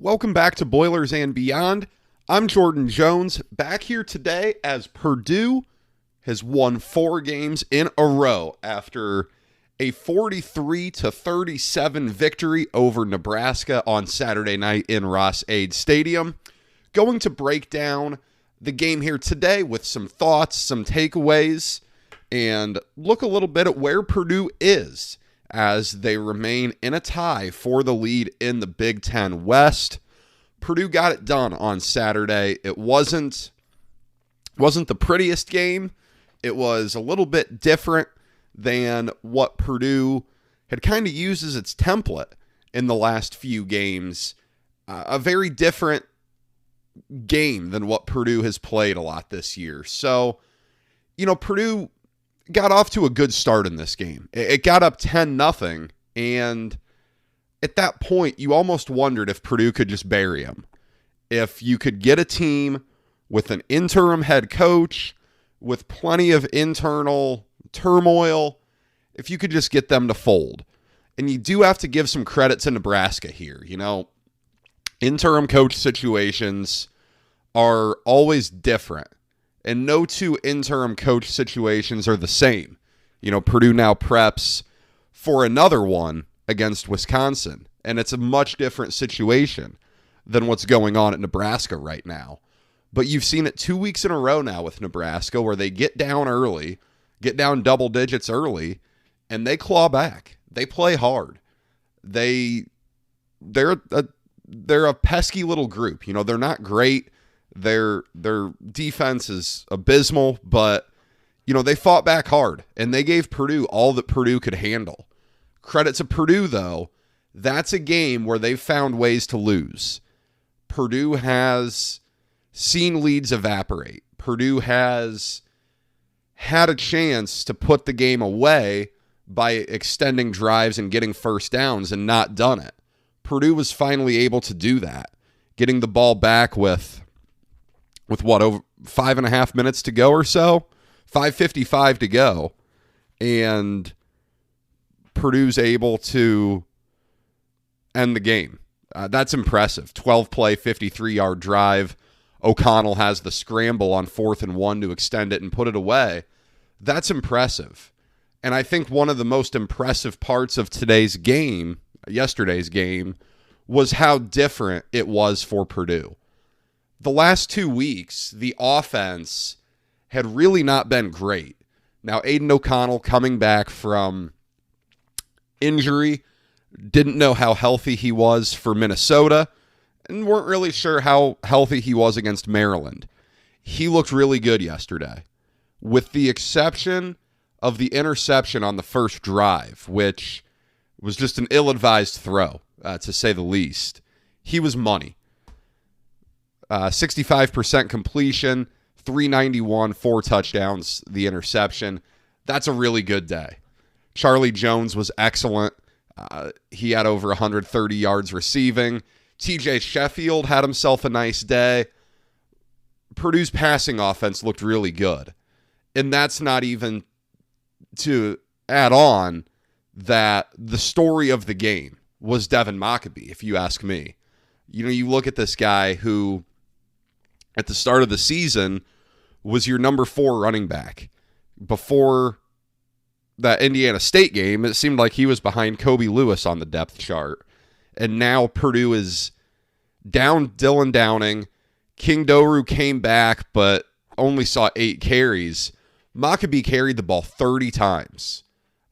Welcome back to Boilers and Beyond. I'm Jordan Jones, back here today as Purdue has won 4 games in a row after a 43-37 victory over Nebraska on Saturday night in Ross-Ade Stadium. Going to break down the game here today with some thoughts, some takeaways, and look a little bit at where Purdue is as they remain in a tie for the lead in the Big Ten West. Purdue got it done on Saturday. It wasn't the prettiest game. It was a little bit different than what Purdue had kind of used as its template in the last few games. A very different game than what Purdue has played a lot this year. So, Purdue got off to a good start in this game. It got up 10-0, and at that point, you almost wondered if Purdue could just bury them. If you could get a team with an interim head coach, with plenty of internal turmoil, if you could just get them to fold. And you do have to give some credit to Nebraska here. Interim coach situations are always different. And no two interim coach situations are the same. Purdue now preps for another one against Wisconsin, and it's a much different situation than what's going on at Nebraska right now. But you've seen it 2 weeks in a row now with Nebraska where they get down early, get down double digits early, and they claw back. They play hard. They're a pesky little group. They're not great. Their defense is abysmal, but they fought back hard and they gave Purdue all that Purdue could handle. Credit to Purdue, though. That's a game where they've found ways to lose. Purdue has seen leads evaporate. Purdue has had a chance to put the game away by extending drives and getting first downs and not done it. Purdue was finally able to do that, getting the ball back with over 5.5 minutes to go or so, 5:55 to go, and Purdue's able to end the game. That's impressive. 12-play, 53-yard drive. O'Connell has the scramble on 4th and 1 to extend it and put it away. That's impressive. And I think one of the most impressive parts of yesterday's game, was how different it was for Purdue. The last 2 weeks, the offense had really not been great. Now, Aiden O'Connell coming back from injury, didn't know how healthy he was for Minnesota, and weren't really sure how healthy he was against Maryland. He looked really good yesterday, with the exception of the interception on the first drive, which was just an ill-advised throw, to say the least. He was money. 65% completion, 391, 4 touchdowns, the interception. That's a really good day. Charlie Jones was excellent. He had over 130 yards receiving. TJ Sheffield had himself a nice day. Purdue's passing offense looked really good. And that's not even to add on that the story of the game was Devin Mockabee, if you ask me. You look at this guy who, at the start of the season, was your number 4 running back. Before that Indiana State game, it seemed like he was behind Kobe Lewis on the depth chart. And now Purdue is down Dylan Downing. King Doru came back, but only saw 8 carries. Mockabee carried the ball 30 times.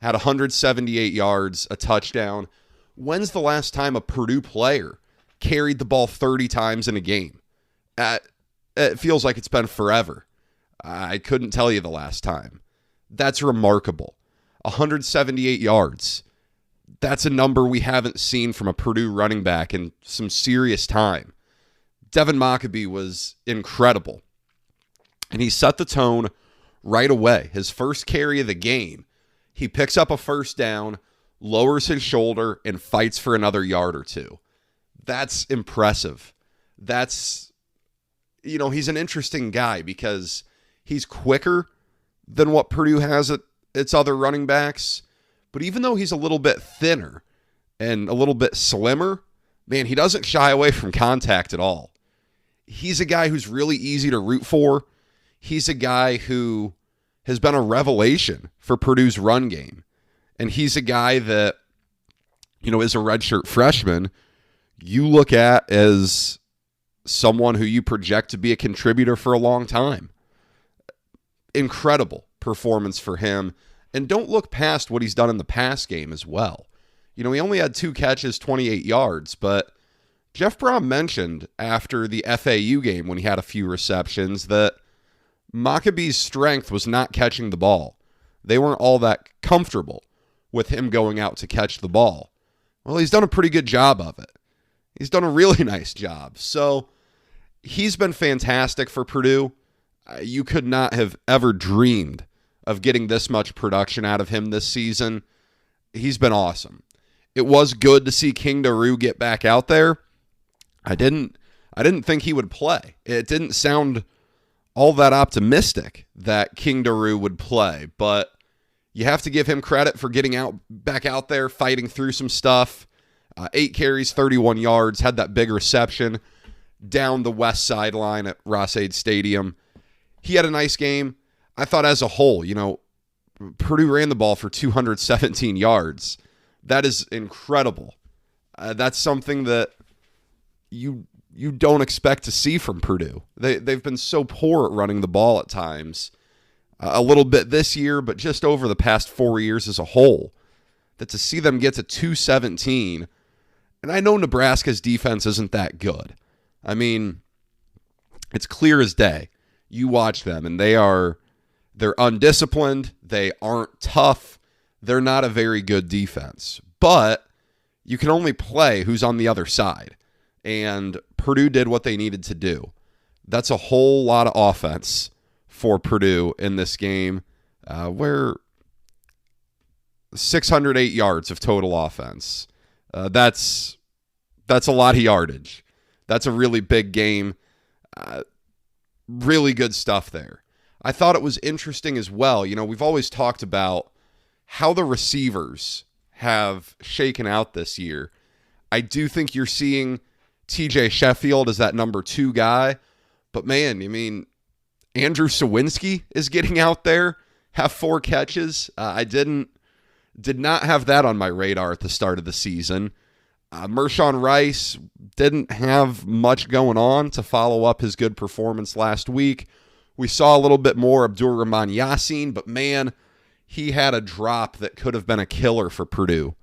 Had 178 yards, a touchdown. When's the last time a Purdue player carried the ball 30 times in a game? It feels like it's been forever. I couldn't tell you the last time. That's remarkable. 178 yards. That's a number we haven't seen from a Purdue running back in some serious time. Devin Mockabee was incredible. And he set the tone right away. His first carry of the game, he picks up a first down, lowers his shoulder, and fights for another yard or two. That's impressive. He's an interesting guy because he's quicker than what Purdue has at its other running backs. But even though he's a little bit thinner and a little bit slimmer man, he doesn't shy away from contact at all. He's a guy who's really easy to root for. He's a guy who has been a revelation for Purdue's run game. And he's a guy that, is a redshirt freshman, you look at as someone who you project to be a contributor for a long time. Incredible performance for him. And don't look past what he's done in the pass game as well. He only had 2 catches, 28 yards, but Jeff Brom mentioned after the FAU game when he had a few receptions that Maccabee's strength was not catching the ball. They weren't all that comfortable with him going out to catch the ball. Well, he's done a pretty good job of it. He's done a really nice job. So he's been fantastic for Purdue. You could not have ever dreamed of getting this much production out of him this season. He's been awesome. It was good to see King Daru get back out there. I didn't think he would play. It didn't sound all that optimistic that King Daru would play, but you have to give him credit for getting back out there, fighting through some stuff. 8 carries, 31 yards, had that big reception down the west sideline at Ross-Ade Stadium. He had a nice game. I thought as a whole, Purdue ran the ball for 217 yards. That is incredible. That's something that you don't expect to see from Purdue. They've been so poor at running the ball at times. A little bit this year, but just over the past 4 years as a whole. That to see them get to 217, and I know Nebraska's defense isn't that good. I mean, it's clear as day. You watch them, and they're undisciplined. They aren't tough. They're not a very good defense. But you can only play who's on the other side. And Purdue did what they needed to do. That's a whole lot of offense for Purdue in this game, where 608 yards of total offense. That's a lot of yardage. That's a really big game. Really good stuff there. I thought it was interesting as well. We've always talked about how the receivers have shaken out this year. I do think you're seeing TJ Sheffield as that number 2 guy. But man, Andrew Sawinski is getting out there, have 4 catches. I did not have that on my radar at the start of the season. Mershawn Rice didn't have much going on to follow up his good performance last week. We saw a little bit more Abdur-Rahman Yassin, but man, he had a drop that could have been a killer for Purdue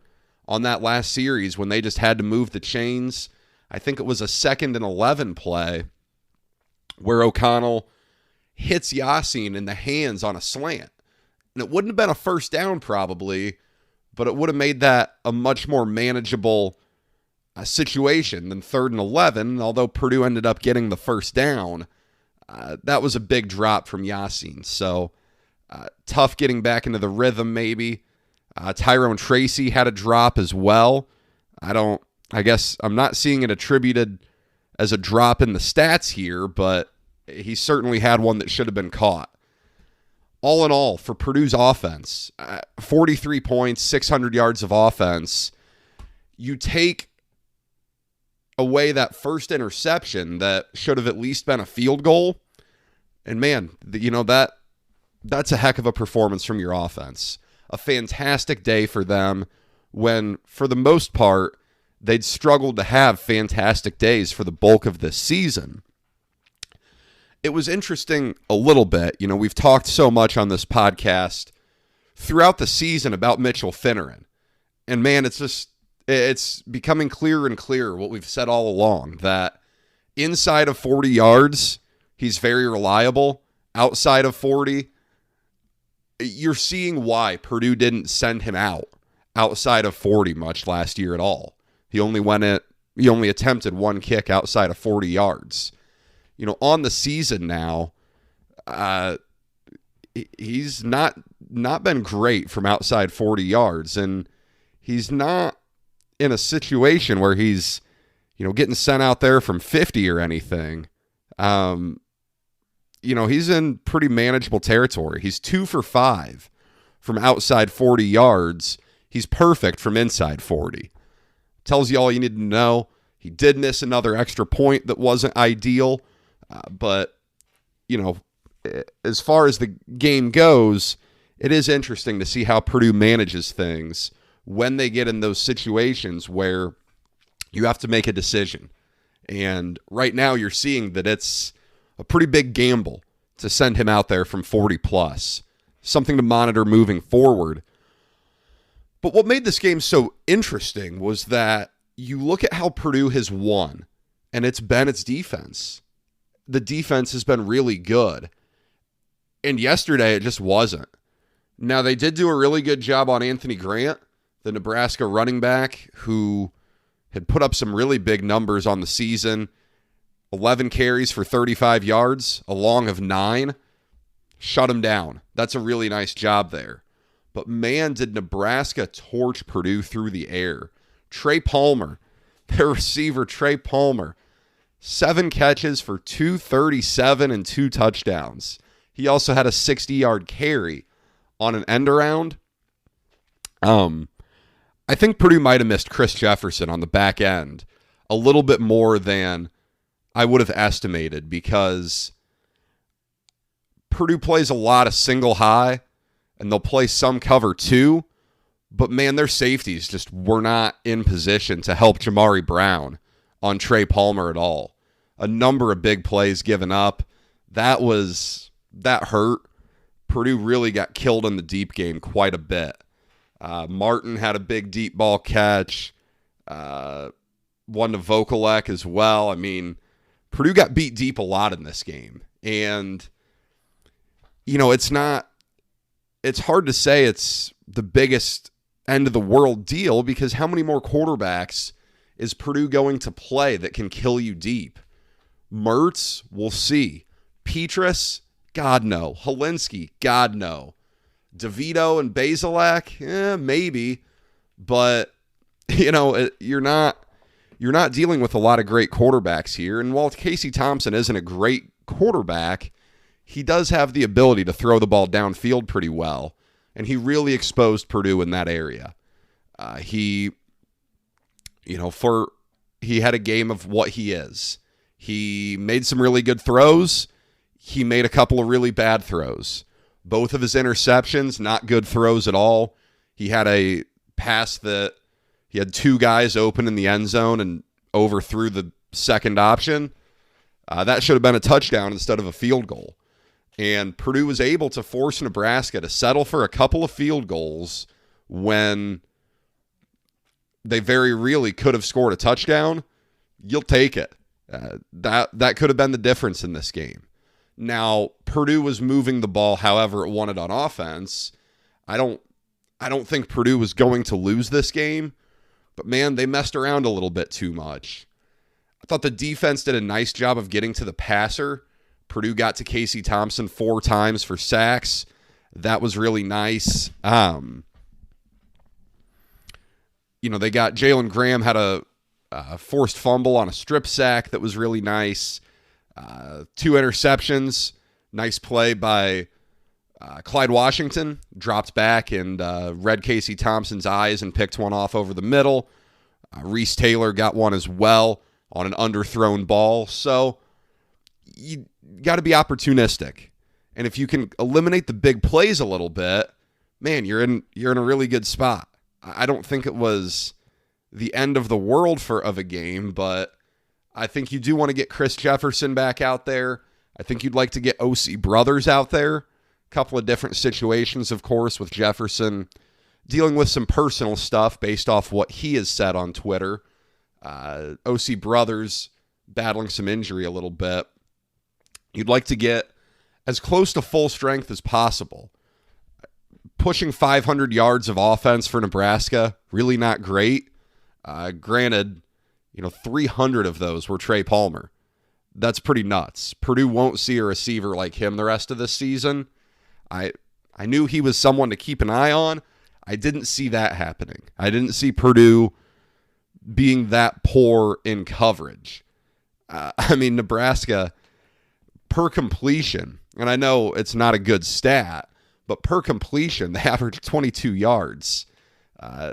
on that last series when they just had to move the chains. I think it was a 2nd and 11 play where O'Connell hits Yassin in the hands on a slant. And it wouldn't have been a first down probably, but it would have made that a much more manageable situation than 3rd and 11. Although Purdue ended up getting the first down, that was a big drop from Yassin. So tough getting back into the rhythm maybe. Tyrone Tracy had a drop as well. I guess I'm not seeing it attributed as a drop in the stats here, but he certainly had one that should have been caught. All in all, for Purdue's offense, 43 points, 600 yards of offense. You take away that first interception that should have at least been a field goal, and man, that's a heck of a performance from your offense. A fantastic day for them when, for the most part, they'd struggled to have fantastic days for the bulk of this season. It was interesting a little bit. We've talked so much on this podcast throughout the season about Mitchell Finneran. And man, it's becoming clearer and clearer what we've said all along, that inside of 40 yards, he's very reliable. Outside of 40, you're seeing why Purdue didn't send him outside of 40 much last year at all. He only attempted 1 kick outside of 40 yards. On the season now, he's not been great from outside 40 yards, and he's not in a situation where he's, getting sent out there from 50 or anything. He's in pretty manageable territory. He's 2 for 5 from outside 40 yards. He's perfect from inside 40. Tells you all you need to know. He did miss another extra point that wasn't ideal, but, as far as the game goes, it is interesting to see how Purdue manages things when they get in those situations where you have to make a decision. And right now you're seeing that it's a pretty big gamble to send him out there from 40 plus. Something to monitor moving forward. But what made this game so interesting was that you look at how Purdue has won, and it's been its defense. The defense has been really good. And yesterday it just wasn't. Now, they did do a really good job on Anthony Grant, the Nebraska running back, who had put up some really big numbers on the season. 11 carries for 35 yards, a long of 9. Shut him down. That's a really nice job there. But man, did Nebraska torch Purdue through the air. Trey Palmer, their receiver, Trey Palmer, 7 catches for 237 and 2 touchdowns. He also had a 60-yard carry on an end around. I think Purdue might have missed Chris Jefferson on the back end a little bit more than I would have estimated, because Purdue plays a lot of single high, and they'll play some cover too, but man, their safeties just were not in position to help Jamari Brown on Trey Palmer at all. A number of big plays given up. That hurt. Purdue really got killed in the deep game quite a bit. Martin had a big deep ball catch. One to Vokalek as well. I mean, Purdue got beat deep a lot in this game. And, it's hard to say it's the biggest end of the world deal, because how many more quarterbacks is Purdue going to play that can kill you deep? Mertz, we'll see. Petrus, God no. Helinski, God no. DeVito and Bazelak, maybe. But, you're not dealing with a lot of great quarterbacks here. And while Casey Thompson isn't a great quarterback, he does have the ability to throw the ball downfield pretty well. And he really exposed Purdue in that area. He had a game of what he is. He made some really good throws. He made a couple of really bad throws. Both of his interceptions, not good throws at all. He had a pass that he had 2 guys open in the end zone and overthrew the second option. That should have been a touchdown instead of a field goal. And Purdue was able to force Nebraska to settle for a couple of field goals when they very really could have scored a touchdown. You'll take it. That could have been the difference in this game. Now, Purdue was moving the ball however it wanted on offense. I don't think Purdue was going to lose this game, but man, they messed around a little bit too much. I thought the defense did a nice job of getting to the passer. Purdue got to Casey Thompson 4 times for sacks. That was really nice. They got Jalen Graham had a forced fumble on a strip sack that was really nice. 2 interceptions. Nice play by Clyde Washington. Dropped back and read Casey Thompson's eyes and picked one off over the middle. Reese Taylor got one as well on an underthrown ball. So you got to be opportunistic. And if you can eliminate the big plays a little bit, man, you're in a really good spot. I don't think it was the end of the world of a game, but I think you do want to get Chris Jefferson back out there. I think you'd like to get O.C. Brothers out there. A couple of different situations, of course, with Jefferson dealing with some personal stuff based off what he has said on Twitter. O.C. Brothers battling some injury a little bit. You'd like to get as close to full strength as possible. Pushing 500 yards of offense for Nebraska, really not great. Granted, 300 of those were Trey Palmer. That's pretty nuts. Purdue won't see a receiver like him the rest of this season. I knew he was someone to keep an eye on. I didn't see that happening. I didn't see Purdue being that poor in coverage. Nebraska, per completion, and I know it's not a good stat, but per completion, they averaged 22 yards.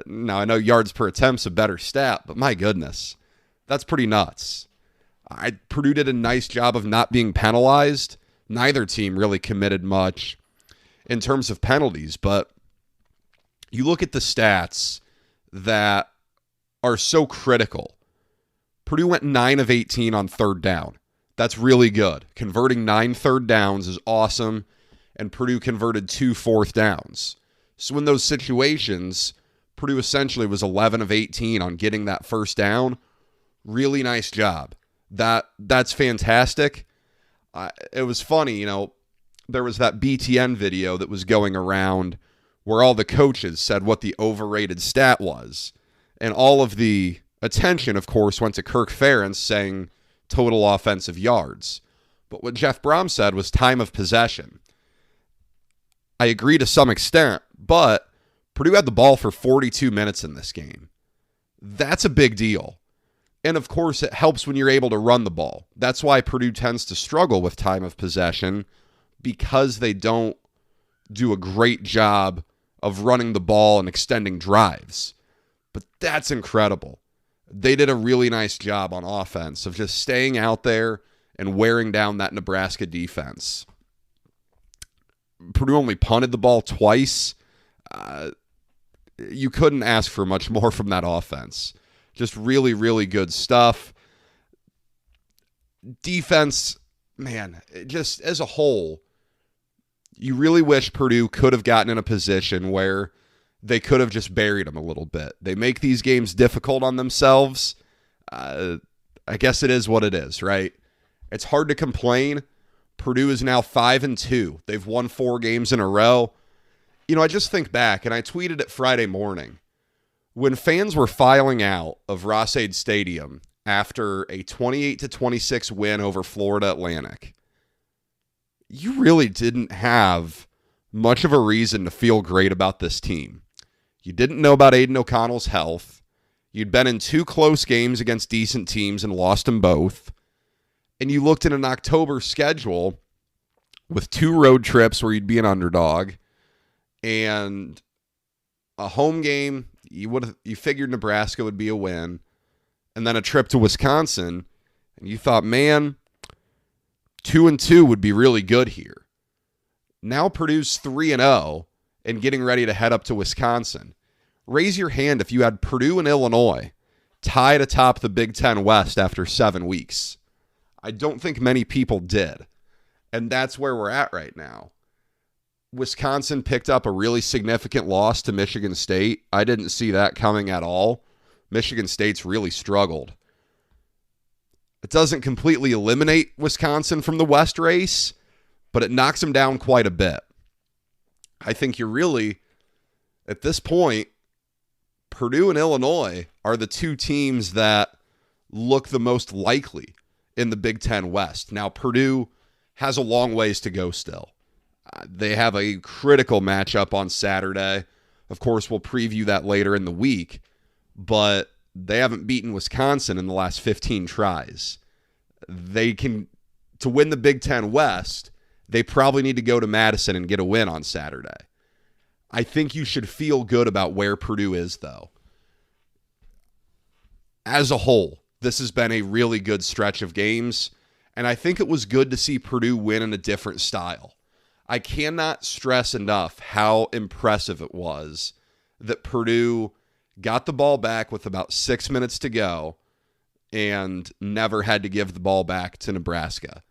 Now, I know yards per attempt's a better stat, but my goodness, That's pretty nuts. Purdue did a nice job of not being penalized. Neither team really committed much in terms of penalties, but you look at the stats that are so critical. Purdue went 9 of 18 on third down. That's really good. Converting 9 third downs is awesome, and Purdue converted 2 fourth downs. So in those situations, Purdue essentially was 11 of 18 on getting that first down. Really nice job. That's fantastic. It was funny, there was that BTN video that was going around where all the coaches said what the overrated stat was. And all of the attention, of course, went to Kirk Ferentz saying total offensive yards. But what Jeff Brom said was time of possession. I agree to some extent, but Purdue had the ball for 42 minutes in this game. That's a big deal. And of course, it helps when you're able to run the ball. That's why Purdue tends to struggle with time of possession, because they don't do a great job of running the ball and extending drives. But that's incredible. They did a really nice job on offense of just staying out there and wearing down that Nebraska defense. Purdue only punted the ball twice. You couldn't ask for much more from that offense. Just really, really good stuff. Defense, man, just as a whole, you really wish Purdue could have gotten in a position where they could have just buried them a little bit. They make these games difficult on themselves. I guess it is what it is, right? It's hard to complain. Purdue is now 5-2. They've won 4 games in a row. I just think back, and I tweeted it Friday morning. When fans were filing out of Ross-Ade Stadium after a 28-26 win over Florida Atlantic, you really didn't have much of a reason to feel great about this team. You didn't know about Aiden O'Connell's health. You'd been in 2 close games against decent teams and lost them both. And you looked at an October schedule with 2 road trips where you'd be an underdog and a home game. You figured Nebraska would be a win, and then a trip to Wisconsin, and you thought, man, 2-2 would be really good here. Now Purdue's 3-0 and getting ready to head up to Wisconsin. Raise your hand if you had Purdue and Illinois tied atop the Big Ten West after 7 weeks. I don't think many people did, and that's where we're at right now. Wisconsin picked up a really significant loss to Michigan State. I didn't see that coming at all. Michigan State's really struggled. It doesn't completely eliminate Wisconsin from the West race, but it knocks them down quite a bit. I think you're really, at this point, Purdue and Illinois are the 2 teams that look the most likely in the Big Ten West. Now, Purdue has a long ways to go still. They have a critical matchup on Saturday. Of course, we'll preview that later in the week, but they haven't beaten Wisconsin in the last 15 tries. To win the Big Ten West, they probably need to go to Madison and get a win on Saturday. I think you should feel good about where Purdue is, though. As a whole, this has been a really good stretch of games, and I think it was good to see Purdue win in a different style. I cannot stress enough how impressive it was that Purdue got the ball back with about 6 minutes to go and never had to give the ball back to Nebraska.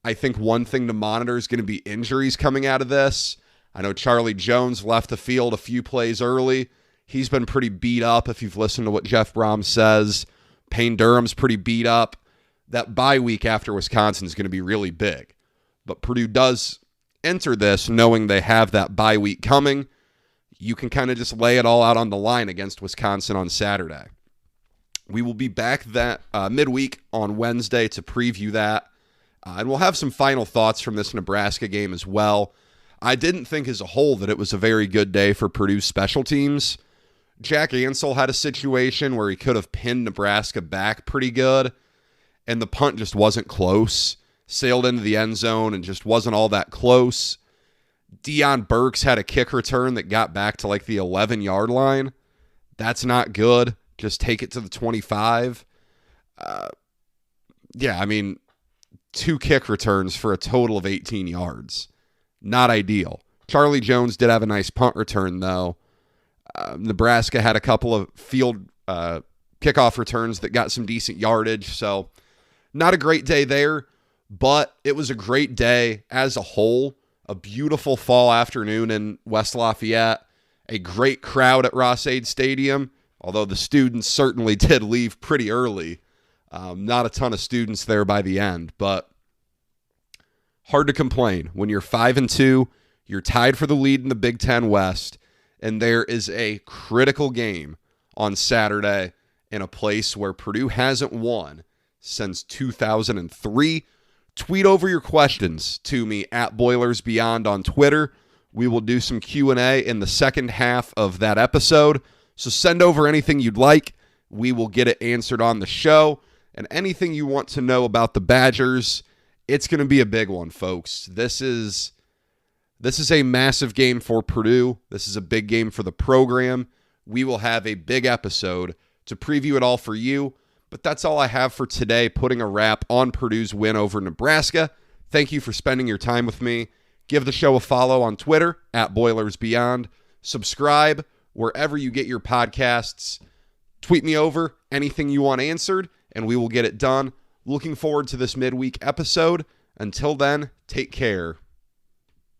I think one thing to monitor is going to be injuries coming out of this. I know Charlie Jones left the field a few plays early. He's been pretty beat up if you've listened to what Jeff Brom says. Payne Durham's pretty beat up. That bye week after Wisconsin is going to be really big. But Purdue does enter this knowing they have that bye week coming. You can kind of just lay it all out on the line against Wisconsin on Saturday. We will be back that midweek on Wednesday to preview that. And we'll have some final thoughts from this Nebraska game as well. I didn't think as a whole that it was a very good day for Purdue's special teams. Jack Ansell had a situation where he could have pinned Nebraska back pretty good, and the punt just wasn't close. Sailed into the end zone and just wasn't all that close. Deion Burks had a kick return that got back to like the 11-yard line. That's not good. Just take it to the 25. Yeah, I mean, 2 kick returns for a total of 18 yards. Not ideal. Charlie Jones did have a nice punt return, though. Nebraska had a couple of field kickoff returns that got some decent yardage, so not a great day there, but it was a great day as a whole. A beautiful fall afternoon in West Lafayette. A great crowd at Ross-Ade Stadium, although the students certainly did leave pretty early. Not a ton of students there by the end, but hard to complain. When you're 5-2, you're tied for the lead in the Big Ten West, and there is a critical game on Saturday in a place where Purdue hasn't won since 2003. Tweet over your questions to me at Boilers Beyond on Twitter. We will do some Q&A in the second half of that episode. So send over anything you'd like. We will get it answered on the show. And anything you want to know about the Badgers, it's going to be a big one, folks. This is a massive game for Purdue. This is a big game for the program. We will have a big episode to preview it all for you. But that's all I have for today, putting a wrap on Purdue's win over Nebraska. Thank you for spending your time with me. Give the show a follow on Twitter at Boilers Beyond. Subscribe wherever you get your podcasts. Tweet me over anything you want answered, and we will get it done. Looking forward to this midweek episode. Until then, take care.